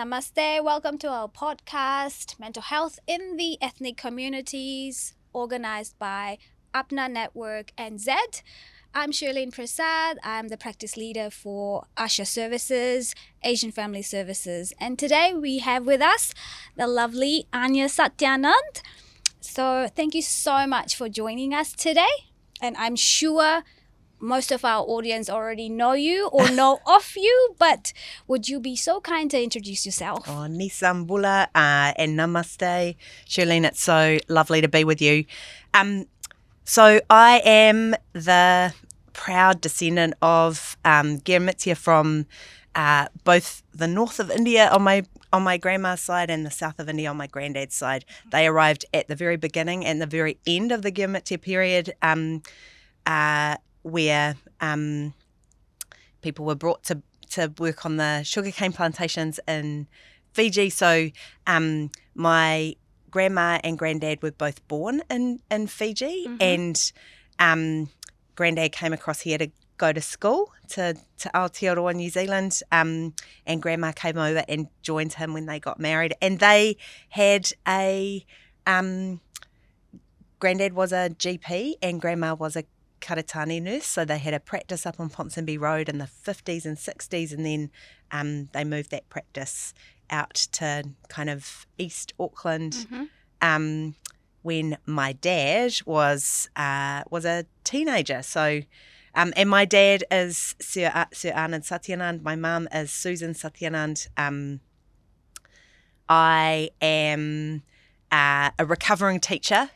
Namaste. Welcome to our podcast, Mental Health in the Ethnic Communities, organized by Apna Network NZ. I'm Shirlene Prasad. I'm the practice leader for Asha Services, Asian Family Services. And today we have with us the lovely Anya Satyanand. So thank you so much for joining us today. And I'm sure most of our audience already know you or know of you, but would you be so kind to introduce yourself? Oh, Nisambula and Namaste. Shirlene, it's so lovely to be with you. So I am the proud descendant of Girmitsia from both the north of India on my grandma's side and the south of India on my granddad's side. They arrived at the very beginning and the very end of the Girmitsia period, where people were brought to work on the sugarcane plantations in Fiji. So my grandma and granddad were both born in Fiji, and granddad came across here to go to school to Aotearoa, New Zealand, and grandma came over and joined him when they got married. And they had granddad was a GP and grandma was a karatani nurse, so they had a practice up on Ponsonby Road in the 50s and 60s, and then they moved that practice out to kind of East Auckland when my dad was a teenager. So, and my dad is Sir Anand Satyanand. My mum is Susan Satyanand. I am a recovering teacher.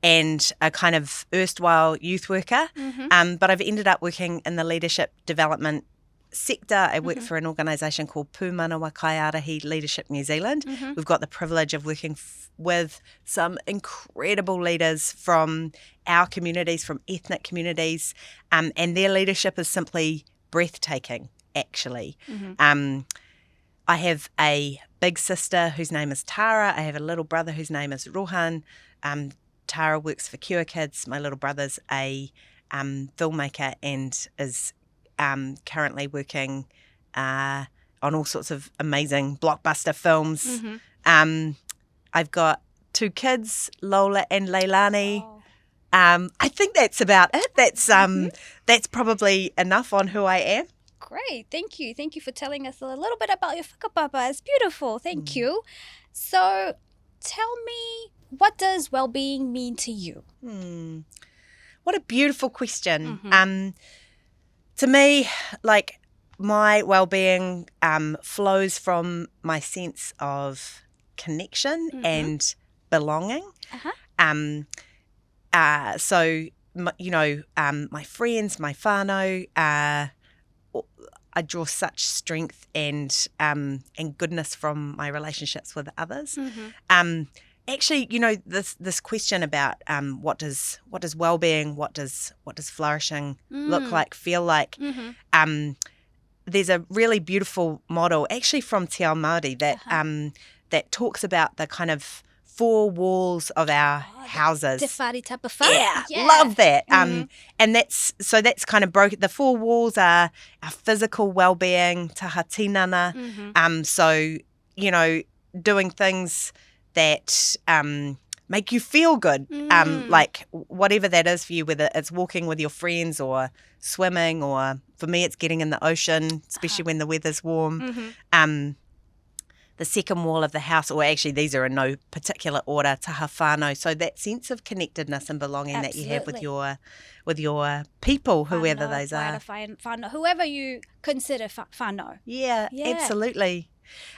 And a kind of erstwhile youth worker, but I've ended up working in the leadership development sector. I work for an organisation called Pūmanawa Kaiarahi Leadership New Zealand. We've got the privilege of working with some incredible leaders from our communities, from ethnic communities, and their leadership is simply breathtaking, actually. I have a big sister whose name is Tara. I have a little brother whose name is Rohan. Tara works for Cure Kids. My little brother's a filmmaker and is currently working on all sorts of amazing blockbuster films. I've got 2 kids, Lola and Leilani. Oh. I think that's about it. That's probably enough on who I am. Great. Thank you. Thank you for telling us a little bit about your whakapapa. It's beautiful. Thank you. So tell me, what does well-being mean to you? What a beautiful question. To me, like, my well-being flows from my sense of connection and belonging. So, my friends, my whānau, I draw such strength and goodness from my relationships with others. Actually, this question about what does well-being, what does flourishing look like, feel like? There's a really beautiful model, actually from Te Ao Māori, that talks about the kind of 4 walls of our houses. Te whare tapa whare. Yeah, love that. And that's kind of broken. The 4 walls are our physical well-being, taha tinana. So, doing things that make you feel good, like whatever that is for you, whether it's walking with your friends or swimming, or for me it's getting in the ocean, especially when the weather's warm. The second wall of the house, or actually these are in no particular order, taha whānau, so that sense of connectedness and belonging that you have with your people, whoever those are. Whānau, whoever you consider whānau. Yeah, absolutely.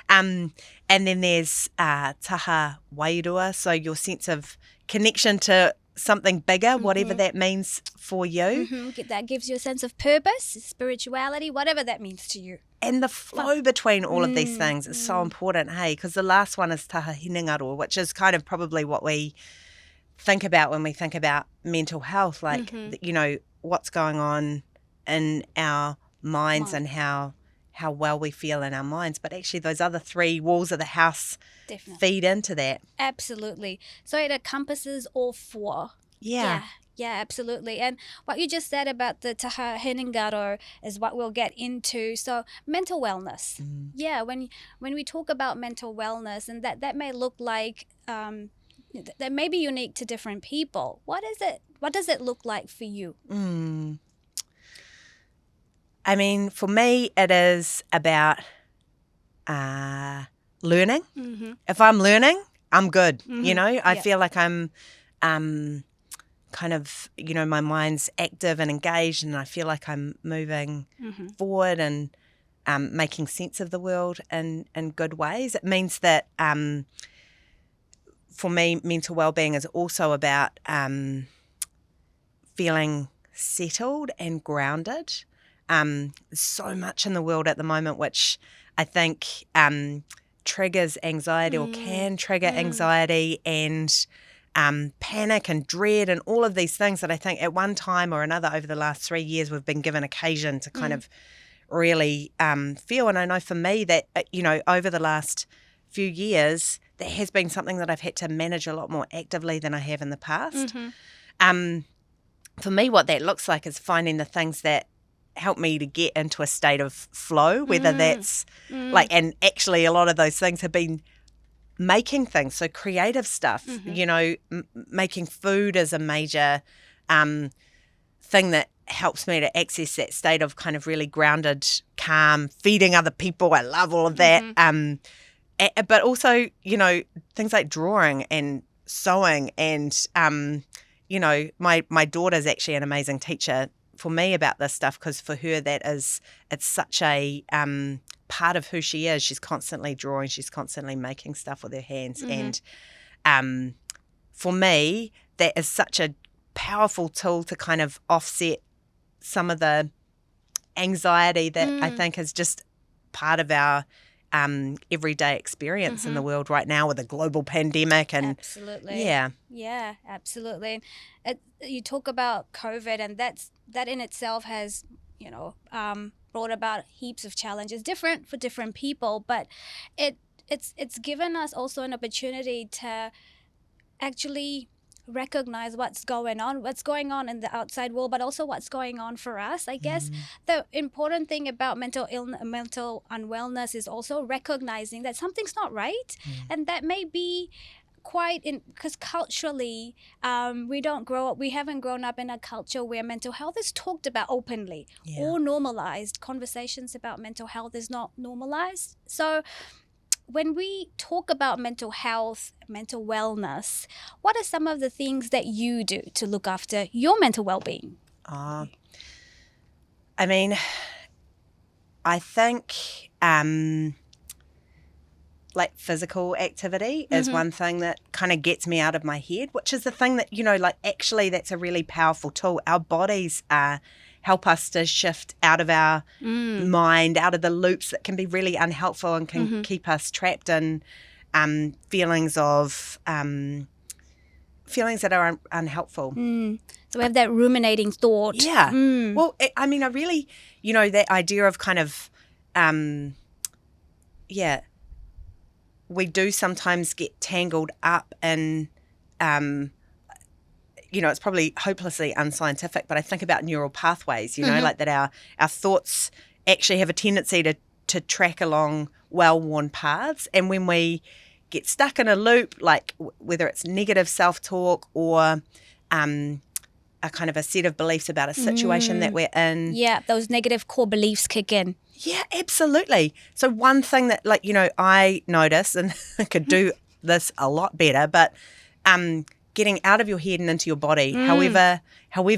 And then there's taha wairua, so your sense of connection to something bigger, whatever that means for you. That gives you a sense of purpose, spirituality, whatever that means to you. And the flow between all of these things is so important, hey, because the last one is taha hinengaro, which is kind of probably what we think about when we think about mental health, like, what's going on in our minds and how well we feel in our minds. But actually those other 3 walls of the house feed into that. Absolutely. So it encompasses all 4. Yeah. Yeah, absolutely. And what you just said about the Taha Henengaro is what we'll get into. So mental wellness. Yeah, when we talk about mental wellness, and that may look like that may be unique to different people. What is it? What does it look like for you? I mean, for me, it is about learning. If I'm learning, I'm good. You know, I feel like I'm kind of, you know, my mind's active and engaged, and I feel like I'm moving forward and making sense of the world in good ways. It means that for me, mental well-being is also about feeling settled and grounded. So much in the world at the moment which I think triggers anxiety or can trigger anxiety and panic and dread and all of these things that I think at one time or another over the last 3 years we've been given occasion to kind of really feel. And I know for me that, you know, over the last few years, that has been something that I've had to manage a lot more actively than I have in the past. For me, what that looks like is finding the things that help me to get into a state of flow, whether that's like, and actually a lot of those things have been making things, so creative stuff, you know, making food is a major thing that helps me to access that state of kind of really grounded, calm, feeding other people. I love all of that. But also, you know, things like drawing and sewing and, you know, my daughter's actually an amazing teacher for me about this stuff because for her it's such a part of who she is. She's constantly drawing, she's constantly making stuff with her hands. And for me, that is such a powerful tool to kind of offset some of the anxiety that I think is just part of our everyday experience in the world right now with a global pandemic. And absolutely. Yeah, absolutely. You talk about COVID, and that in itself has, you know, brought about heaps of challenges, different for different people, but it's given us also an opportunity to actually recognize what's going on in the outside world, but also what's going on for us. I guess the important thing about mental unwellness is also recognizing that something's not right, and that may be quite because culturally we haven't grown up in a culture where mental health is talked about openly or normalized. Conversations about mental health is not normalized. So when we talk about mental health, mental wellness, what are some of the things that you do to look after your mental well-being? I mean, I think like physical activity is one thing that kind of gets me out of my head, which is the thing that, you know, like actually that's a really powerful tool. Our bodies help us to shift out of our mind, out of the loops that can be really unhelpful and can keep us trapped in feelings that are unhelpful. So we have that ruminating thought. Yeah. Well, I mean, I really, you know, that idea of kind of, we do sometimes get tangled up in, you know, it's probably hopelessly unscientific, but I think about neural pathways, you know, like that our thoughts actually have a tendency to track along well-worn paths. And when we get stuck in a loop, like whether it's negative self-talk or a kind of a set of beliefs about a situation that we're in. Yeah, those negative core beliefs kick in. Yeah, absolutely. So one thing that, like, you know, I notice, and I could do this a lot better, but getting out of your head and into your body, however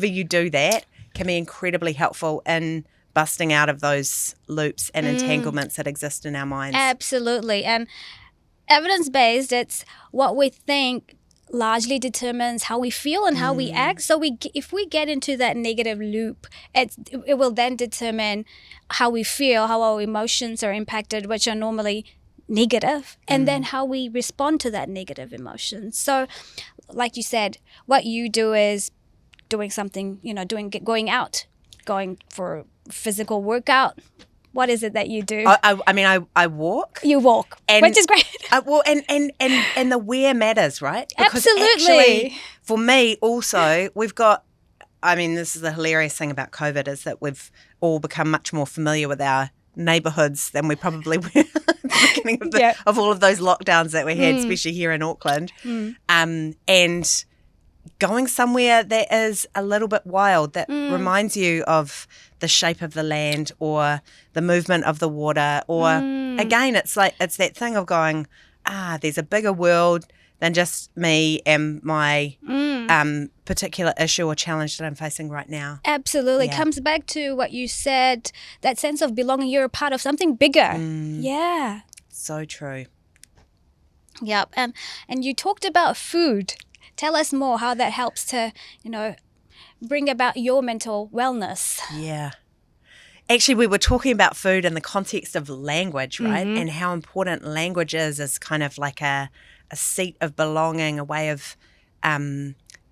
you do that, can be incredibly helpful in busting out of those loops and entanglements that exist in our minds. Absolutely. And evidence-based, it's what we think largely determines how we feel and how we act. So if we get into that negative loop, it will then determine how we feel, how our emotions are impacted, which are normally negative, and then how we respond to that negative emotion. So like you said, what you do is doing something, you know, going out, going for physical workout. What is it that you do? I mean, I walk. You walk, which is great. Well, and the where matters, right? Because absolutely. Actually, for me, also, we've got I mean, this is the hilarious thing about COVID is that we've all become much more familiar with our neighbourhoods than we probably were at the beginning of all of those lockdowns that we had, especially here in Auckland. And going somewhere that is a little bit wild, that reminds you of the shape of the land or the movement of the water, or again, it's that thing of going, there's a bigger world than just me and my particular issue or challenge that I'm facing right now. Absolutely. It comes back to what you said, that sense of belonging. You're a part of something bigger. Yeah. So true. Yep. And you talked about food. Tell us more how that helps to, bring about your mental wellness. Yeah. Actually, we were talking about food in the context of language, right? And how important language is as kind of like a seat of belonging, a way of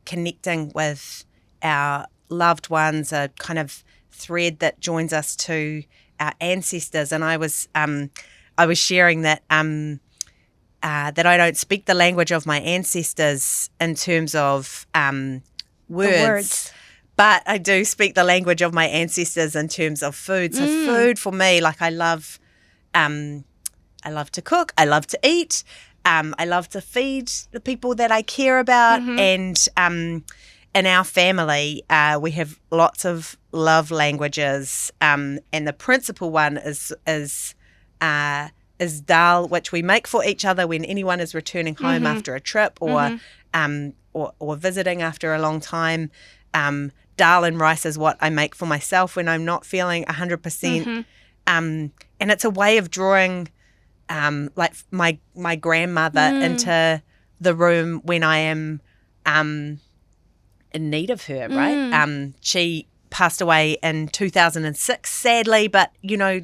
connecting with our loved ones, a kind of thread that joins us to our ancestors. And I was sharing that that I don't speak the language of my ancestors in terms of words. But I do speak the language of my ancestors in terms of food. So food for me, like I love to cook. I love to eat. I love to feed the people that I care about. And in our family, we have lots of love languages. And the principal one is dal, which we make for each other when anyone is returning home after a trip or visiting after a long time. Dal and rice is what I make for myself when I'm not feeling 100%. And it's a way of drawing like my grandmother into the room when I am in need of her, right? She passed away in 2006, sadly, but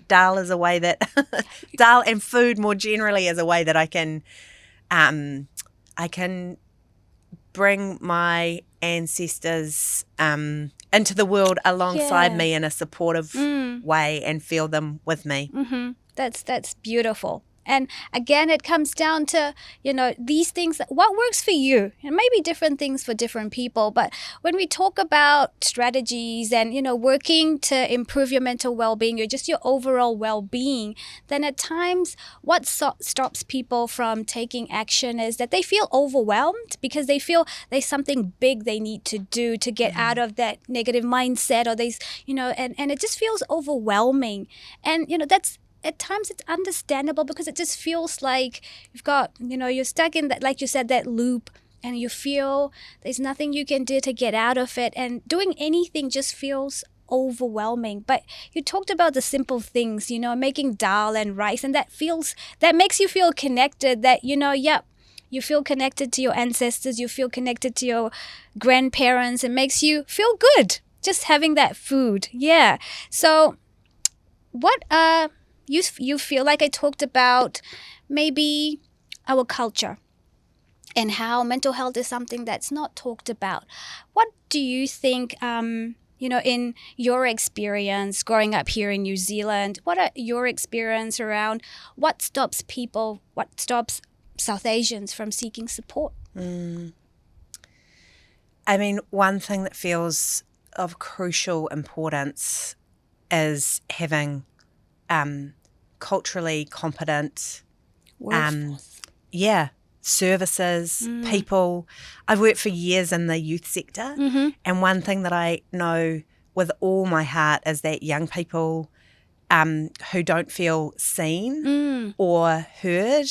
dal is a way that dal and food more generally is a way that I can bring my ancestors into the world alongside me in a supportive way and feel them with me. That's beautiful. And again, it comes down to, these things, what works for you. It may be different things for different people, but when we talk about strategies and, working to improve your mental well-being or just your overall well-being, then at times what stops people from taking action is that they feel overwhelmed because they feel there's something big they need to do to get out of that negative mindset, or and it just feels overwhelming. And, that's, at times it's understandable because it just feels like you've got, you're stuck in that, like you said, that loop, and you feel there's nothing you can do to get out of it, and doing anything just feels overwhelming. But you talked about the simple things, making dal and rice, and that makes you feel connected, that, you feel connected to your ancestors, you feel connected to your grandparents. It makes you feel good just having that food. Yeah. So what you feel like I talked about maybe our culture and how mental health is something that's not talked about. What do you think, in your experience growing up here in New Zealand, what are your experience around what stops South Asians from seeking support? I mean, one thing that feels of crucial importance is having culturally competent services, people. I've worked for years in the youth sector, and one thing that I know with all my heart is that young people who don't feel seen or heard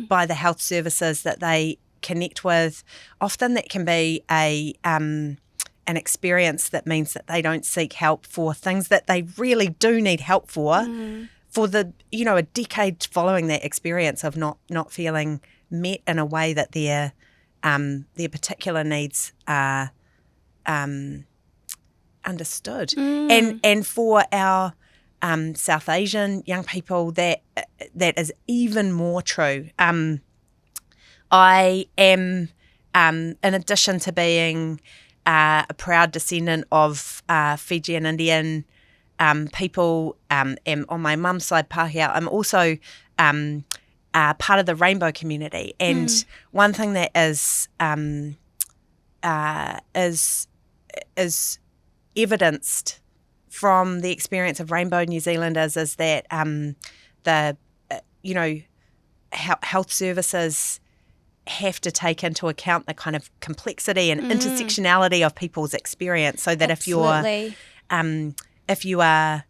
by the health services that they connect with, often that can be an experience that means that they don't seek help for things that they really do need help for the, a decade following that experience of not feeling met in a way that their particular needs are understood. And for our South Asian young people, that is even more true. I am, in addition to being a proud descendant of Fijian Indian people, and on my mum's side, Pākehā, I'm also part of the rainbow community. And one thing that is evidenced from the experience of Rainbow New Zealanders is that health services have to take into account the kind of complexity and intersectionality of people's experience, so that Absolutely. if you are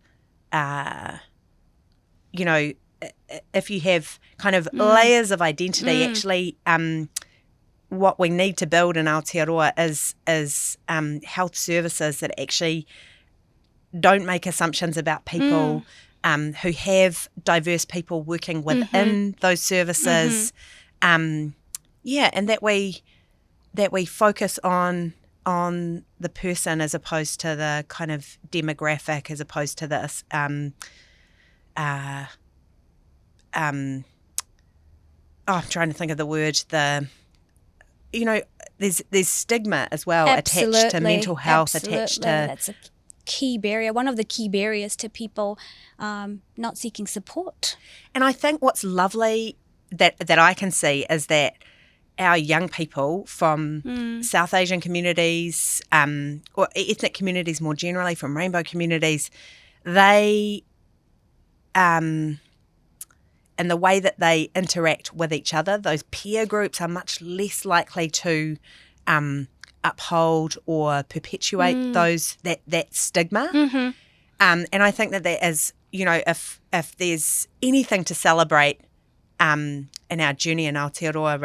if you have kind of layers of identity, actually what we need to build in Aotearoa is health services that actually don't make assumptions about people, who have diverse people working within those services, and that we focus on the person as opposed to the kind of demographic, as opposed to this I'm trying to think of the word, there's stigma as well attached to mental health, attached to... That's a key barrier, one of the key barriers to people not seeking support. And I think what's lovely that I can see is that our young people from South Asian communities, or ethnic communities more generally, from rainbow communities, they... and the way that they interact with each other, those peer groups are much less likely to uphold or perpetuate that stigma. And I think that is, if there's anything to celebrate in our journey in Aotearoa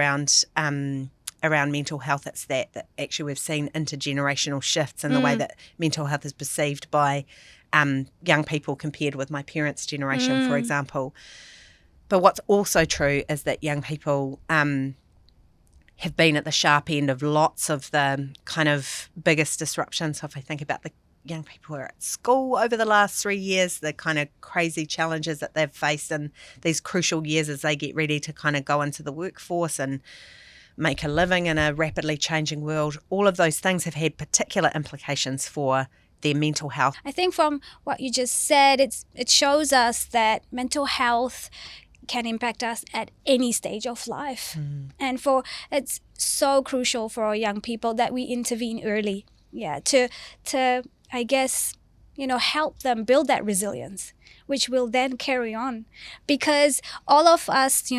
around mental health, it's that actually we've seen intergenerational shifts in the way that mental health is perceived by young people compared with my parents' generation, for example. But what's also true is that young people have been at the sharp end of lots of the kind of biggest disruptions. So if I think about the young people who are at school over the last 3 years, the kind of crazy challenges that they've faced in these crucial years as they get ready to kind of go into the workforce and make a living in a rapidly changing world, all of those things have had particular implications for their mental health. I think from what you just said, it shows us that mental health can impact us at any stage of life. And it's so crucial for our young people that we intervene early, to I guess, help them build that resilience, which will then carry on. Because all of us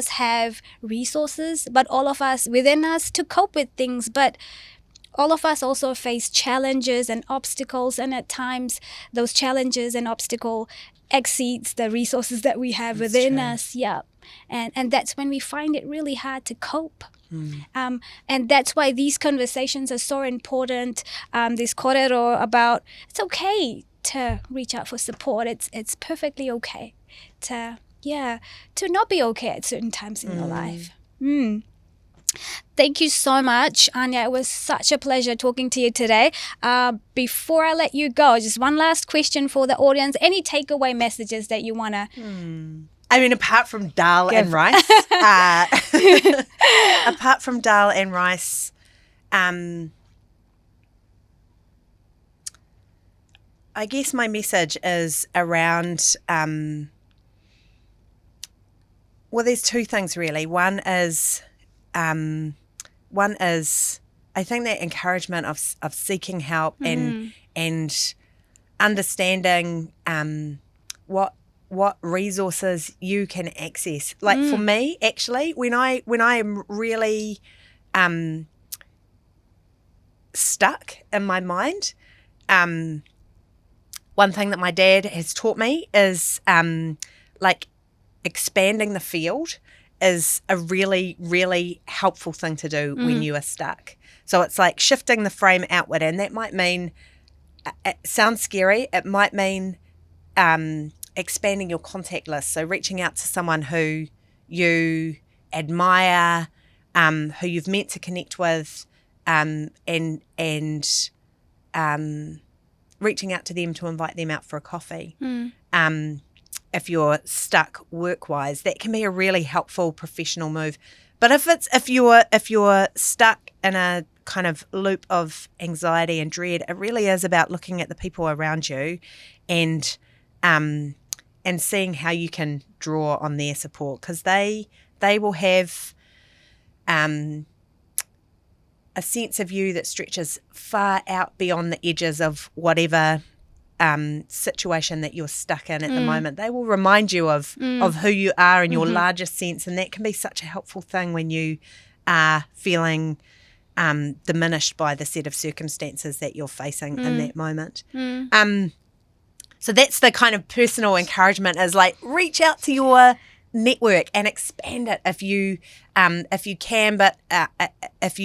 have resources, but all of us within us to cope with things, but all of us also face challenges and obstacles, and at times those challenges and obstacles exceeds the resources that we have within us. And that's when we find it really hard to cope. And that's why these conversations are so important. This kōrero about it's okay to reach out for support. It's perfectly okay to not be okay at certain times in your life. Thank you so much, Anya. It was such a pleasure talking to you today. Before I let you go, just one last question for the audience. Any takeaway messages that you want to... I mean, apart from dal and rice, I guess my message is around... there's two things really. One is I think that encouragement of seeking help and understanding what resources you can access. Like for me, actually, when I am really stuck in my mind, one thing that my dad has taught me is expanding the field is a really, really helpful thing to do when you are stuck. So it's like shifting the frame outward, and that might mean, it sounds scary, it might mean expanding your contact list. So reaching out to someone who you admire, who you've meant to connect with, and reaching out to them to invite them out for a coffee. If you're stuck work-wise, that can be a really helpful professional move. But if you're stuck in a kind of loop of anxiety and dread, it really is about looking at the people around you and seeing how you can draw on their support, because they will have a a sense of you that stretches far out beyond the edges of whatever situation that you're stuck in at the moment. They will remind you of who you are in your largest sense, and that can be such a helpful thing when you are feeling diminished by the set of circumstances that you're facing in that moment. So that's the kind of personal encouragement, is like reach out to your network and expand it if you can. But if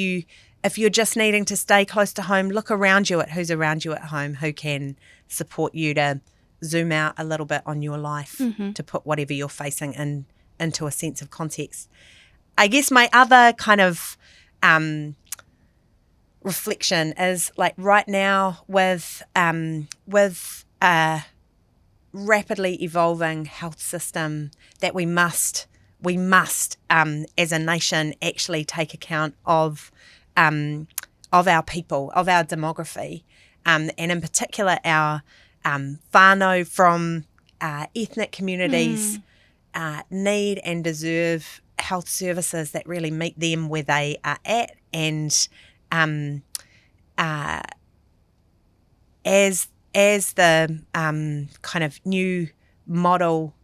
you're just needing to stay close to home, look around you at who's around you at home who can support you to zoom out a little bit on your life, to put whatever you're facing into a sense of context. I guess my other kind of reflection is like right now with a rapidly evolving health system that we must as a nation actually take account of our people, of our demography, and in particular our whānau from ethnic communities need and deserve health services that really meet them where they are at, and as the kind of new model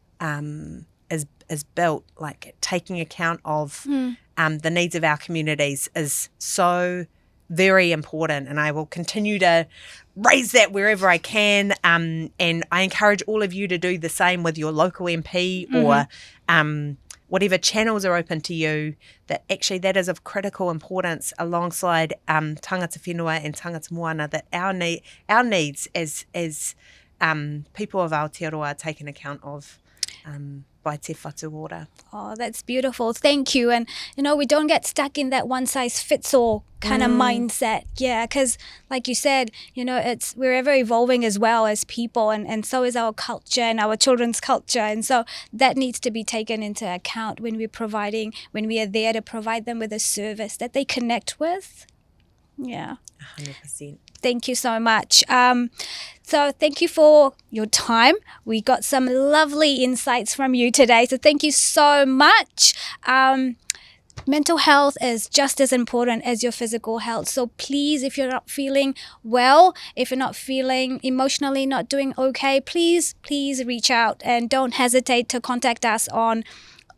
is built, like taking account of the needs of our communities is so very important, and I will continue to raise that wherever I can, and I encourage all of you to do the same with your local MP or whatever channels are open to you, that actually that is of critical importance alongside tangata whenua and tangata moana, that our needs as people of Aotearoa are taken account of by Te Whatu Ora. Oh, that's beautiful. Thank you. And, we don't get stuck in that one-size-fits-all kind of mindset. Yeah, because like you said, we're ever evolving as well as people, and so is our culture and our children's culture. And so that needs to be taken into account when we are there to provide them with a service that they connect with. Yeah. 100%. Thank you so much. So thank you for your time. We got some lovely insights from you today. So thank you so much. Mental health is just as important as your physical health. So please, if you're not feeling well, if you're not feeling emotionally not doing okay, please reach out, and don't hesitate to contact us on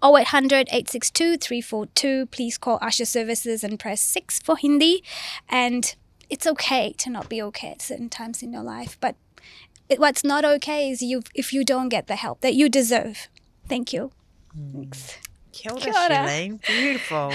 0800 862 342. Please call Asha Services and press 6 for Hindi. And it's okay to not be okay at certain times in your life. But what's not okay is if you don't get the help that you deserve. Thank you. Thanks. Kia ora, Shalene. Beautiful.